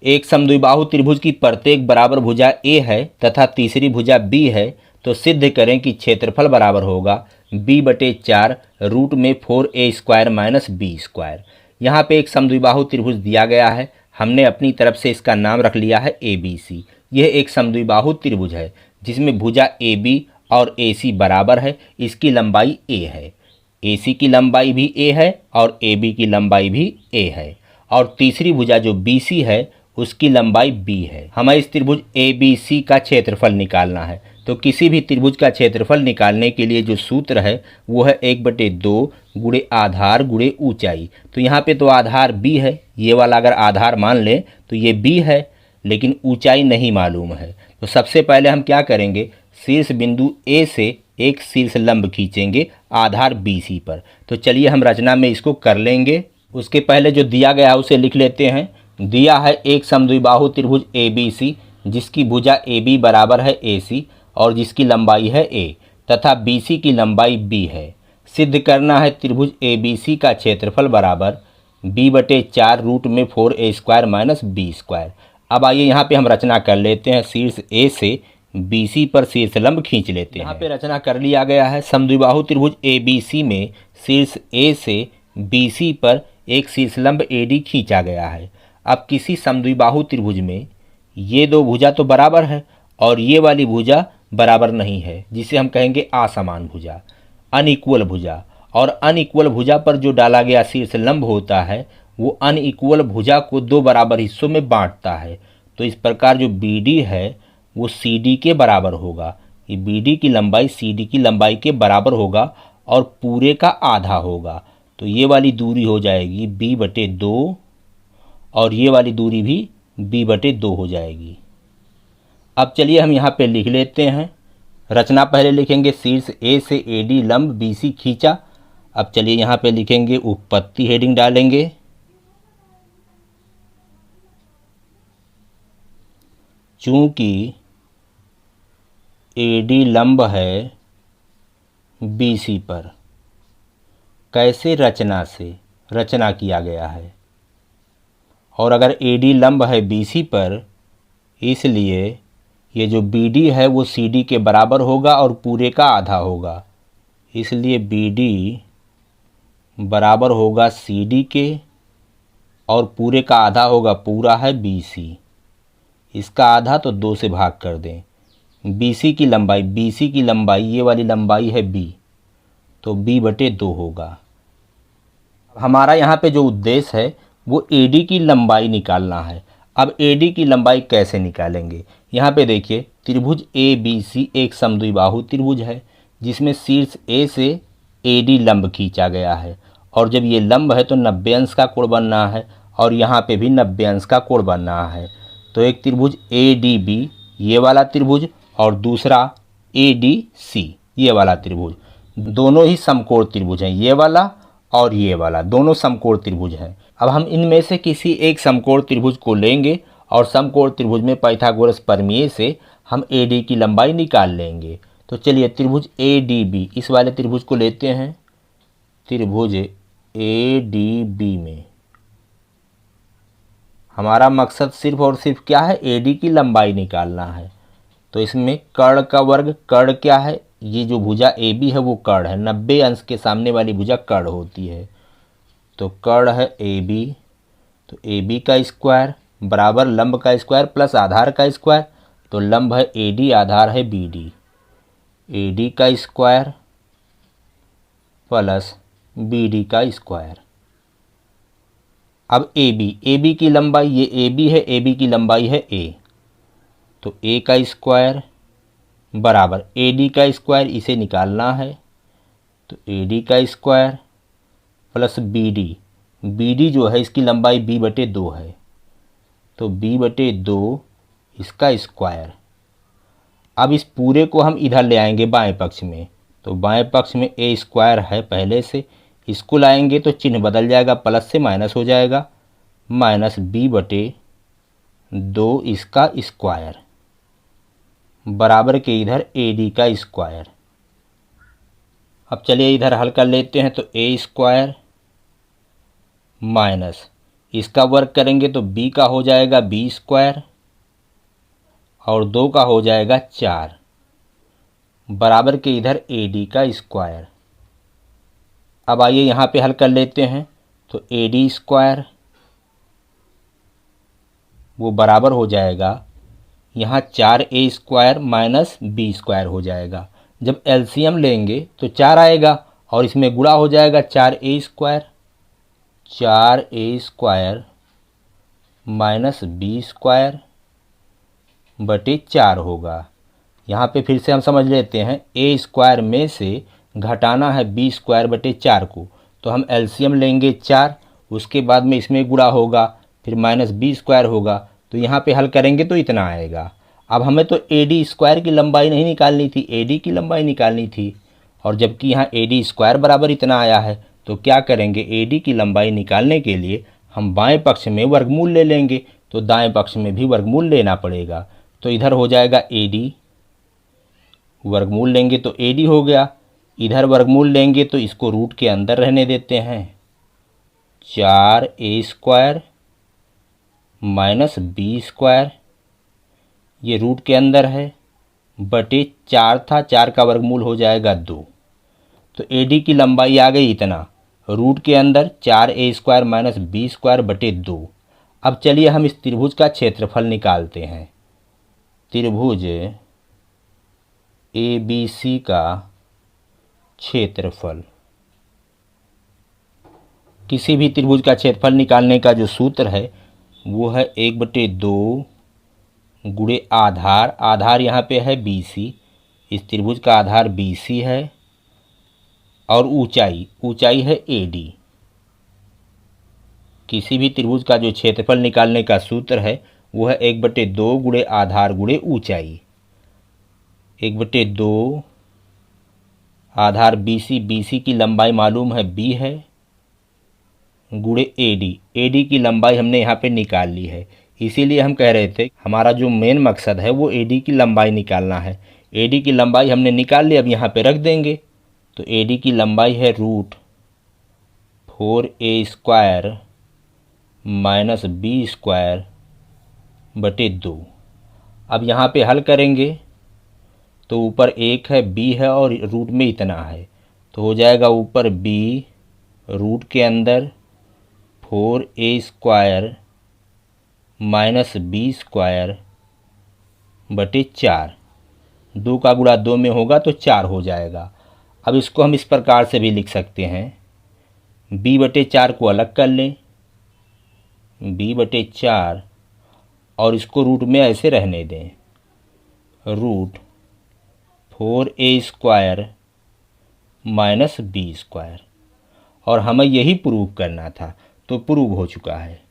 एक समद्विबाहु त्रिभुज की प्रत्येक बराबर भुजा ए है तथा तीसरी भुजा बी है, तो सिद्ध करें कि क्षेत्रफल बराबर होगा b/4 रूट में 4a² माइनस b²। यहाँ पे एक समद्विबाहु त्रिभुज दिया गया है, हमने अपनी तरफ से इसका नाम रख लिया है ABC। यह एक समद्विबाहु त्रिभुज है जिसमें भुजा AB और AC बराबर है, इसकी लंबाई a है। AC की लंबाई भी a है और AB की लंबाई भी a है, और तीसरी भुजा जो BC है उसकी लंबाई b है। हमें इस त्रिभुज ABC का क्षेत्रफल निकालना है, तो किसी भी त्रिभुज का क्षेत्रफल निकालने के लिए जो सूत्र है वो है 1/2 गुणे आधार गुणे ऊंचाई। तो यहाँ पे तो आधार b है, ये वाला अगर आधार मान लें तो ये b है, लेकिन ऊंचाई नहीं मालूम है। तो सबसे पहले हम क्या करेंगे, शीर्ष बिंदु A से एक शीर्ष लंब खींचेंगे आधार BC पर। तो चलिए हम रचना में इसको कर लेंगे। उसके पहले जो दिया गया है उसे लिख लेते हैं। दिया है एक समद्विबाहु त्रिभुज ABC जिसकी भुजा AB बराबर है AC और जिसकी लंबाई है a तथा BC की लंबाई b है। सिद्ध करना है त्रिभुज ABC का क्षेत्रफल बराबर b/4 रूट में 4a² माइनस b²। अब आइए यहाँ पे हम रचना कर लेते हैं। शीर्ष A से BC पर शीर्ष लंब खींच लेते हैं। यहाँ पे रचना कर लिया गया है। समद्विबाहु त्रिभुज ABC में शीर्ष A से BC पर एक शीर्ष लंब AD खींचा गया है। अब किसी समद्विबाहु त्रिभुज में ये दो भुजा तो बराबर है और ये वाली भुजा बराबर नहीं है, जिसे हम कहेंगे असमान भुजा, अनइक्वल भुजा। और अनइक्वल भुजा पर जो डाला गया शीर्ष लंब होता है वो अनइक्वल भुजा को दो बराबर हिस्सों में बांटता है। तो इस प्रकार जो BD है वो CD के बराबर होगा। ये BD की लंबाई CD की लंबाई के बराबर होगा और पूरे का आधा होगा। तो ये वाली दूरी हो जाएगी b/2 और ये वाली दूरी भी b/2 हो जाएगी। अब चलिए हम यहाँ पे लिख लेते हैं। रचना पहले लिखेंगे, शीर्ष A से AD लंब BC खींचा। अब चलिए यहाँ पे लिखेंगे, उत्पत्ति हेडिंग डालेंगे। चूंकि AD लंब है BC पर, कैसे रचना से रचना किया गया है, और अगर AD लंब है BC पर इसलिए ये जो BD है वो CD के बराबर होगा और पूरे का आधा होगा। इसलिए BD बराबर होगा CD के और पूरे का आधा होगा, पूरा है BC, इसका आधा तो 2 से भाग कर दें। BC की लंबाई ये वाली लंबाई है B, तो b/2 होगा। हमारा यहाँ पे जो उद्देश्य है वो AD की लंबाई निकालना है। अब AD की लंबाई कैसे निकालेंगे, यहाँ पे देखिए, त्रिभुज ABC एक समद्विबाहु त्रिभुज है जिसमें शीर्ष A से AD लंब खींचा गया है, और जब ये लंब है तो 90 अंश का कोण बनना है और यहाँ पे भी 90 अंश का कोण बनना है। तो एक त्रिभुज ADB ये वाला त्रिभुज और दूसरा ADC ये वाला त्रिभुज, दोनों ही समकोण त्रिभुज हैं। ये वाला और ये वाला दोनों समकोण त्रिभुज हैं। अब हम इनमें से किसी एक समकोण त्रिभुज को लेंगे और समकोण त्रिभुज में पाइथागोरस प्रमेय से हम AD की लंबाई निकाल लेंगे। तो चलिए त्रिभुज ADB इस वाले त्रिभुज को लेते हैं। त्रिभुज ADB में हमारा मकसद सिर्फ और सिर्फ क्या है, AD की लंबाई निकालना है। तो इसमें कर्ण का वर्ग, कर्ण क्या है, ये जो भुजा AB है वो कर्ण है, 90 अंश के सामने वाली भुजा कर्ण होती है। तो कर्ण है AB, तो AB का स्क्वायर बराबर लंब का स्क्वायर प्लस आधार का स्क्वायर। तो लंब है AD, आधार है BD, AD का स्क्वायर प्लस BD का स्क्वायर। अब AB की लंबाई, ये AB है, AB की लंबाई है A, तो A का स्क्वायर बराबर AD का स्क्वायर, इसे निकालना है। तो AD का स्क्वायर प्लस BD जो है इसकी लंबाई b/2 है, तो b/2 इसका स्क्वायर। अब इस पूरे को हम इधर ले आएंगे बाएं पक्ष में, तो बाएं पक्ष में A² है पहले से, इसको लाएंगे तो चिन्ह बदल जाएगा, प्लस से माइनस हो जाएगा, माइनस b/2 इसका स्क्वायर बराबर के इधर AD का स्क्वायर। अब चलिए इधर हल कर लेते हैं। तो A² माइनस इसका वर्ग करेंगे तो b का हो जाएगा b स्क्वायर और 2 का हो जाएगा 4 बराबर के इधर AD का स्क्वायर। अब आइए यहाँ पे हल कर लेते हैं। तो AD स्क्वायर वो बराबर हो जाएगा यहाँ 4A square minus B square हो जाएगा। जब एलसीएम लेंगे तो 4 आएगा और इसमें गुणा हो जाएगा 4A square, 4A square minus B square बटे 4 होगा। यहाँ पे फिर से हम समझ लेते हैं, A स्क्वायर में से घटाना है B स्क्वायर बटे 4 को, तो हम एलसीएम लेंगे 4, उसके बाद में इसमें गुणा होगा, फिर माइनस B स्क्वायर होगा, तो यहाँ पे हल करेंगे तो इतना आएगा। अब हमें तो AD स्क्वायर की लंबाई नहीं निकालनी थी, AD की लंबाई निकालनी थी, और जबकि यहाँ AD स्क्वायर बराबर इतना आया है, तो क्या करेंगे, AD की लंबाई निकालने के लिए हम बाएं पक्ष में वर्गमूल ले लेंगे, तो दाएं पक्ष में भी वर्गमूल लेना पड़ेगा। तो इधर हो जाएगा AD, वर्गमूल लेंगे तो AD हो गया, इधर वर्गमूल लेंगे तो इसको रूट के अंदर रहने देते हैं, 4A square minus B square, ये रूट के अंदर है, बटे 4 था, 4 का वर्गमूल हो जाएगा 2। तो AD की लंबाई आ गई इतना, रूट के अंदर 4A square minus B square बटे 2। अब चलिए हम इस त्रिभुज का क्षेत्रफल निकालते हैं। त्रिभुज ABC का क्षेत्रफल, किसी भी त्रिभुज का क्षेत्रफल निकालने का जो सूत्र है वो है 1/2 गुणे आधार, आधार यहाँ पे है BC, इस त्रिभुज का आधार BC है, और ऊंचाई, ऊंचाई है AD। किसी भी त्रिभुज का जो क्षेत्रफल निकालने का सूत्र है वो है 1/2 गुणे आधार गुणे ऊंचाई। 1/2 आधार BC, BC की लंबाई मालूम है B है, गुणे AD, AD की लंबाई हमने यहाँ पे निकाल ली है। इसीलिए हम कह रहे थे हमारा जो मेन मकसद है वो AD की लंबाई निकालना है। AD की लंबाई हमने निकाल ली, अब यहाँ पे रख देंगे। तो AD की लंबाई है √4A square minus B square बटे 2। अब यहाँ पे हल करेंगे तो ऊपर 1 है, B है और रूट में इतना है, तो हो जाएगा ऊपर B रूट के अंदर 4A square minus B square बटे 4। 2 का गुणा 2 में होगा तो 4 हो जाएगा। अब इसको हम इस प्रकार से भी लिख सकते हैं, B बटे 4 को अलग कर लें, B बटे 4, और इसको रूट में ऐसे रहने दें, √4A square minus B square, और हमें यही प्रूव करना था, तो प्रूव हो चुका है।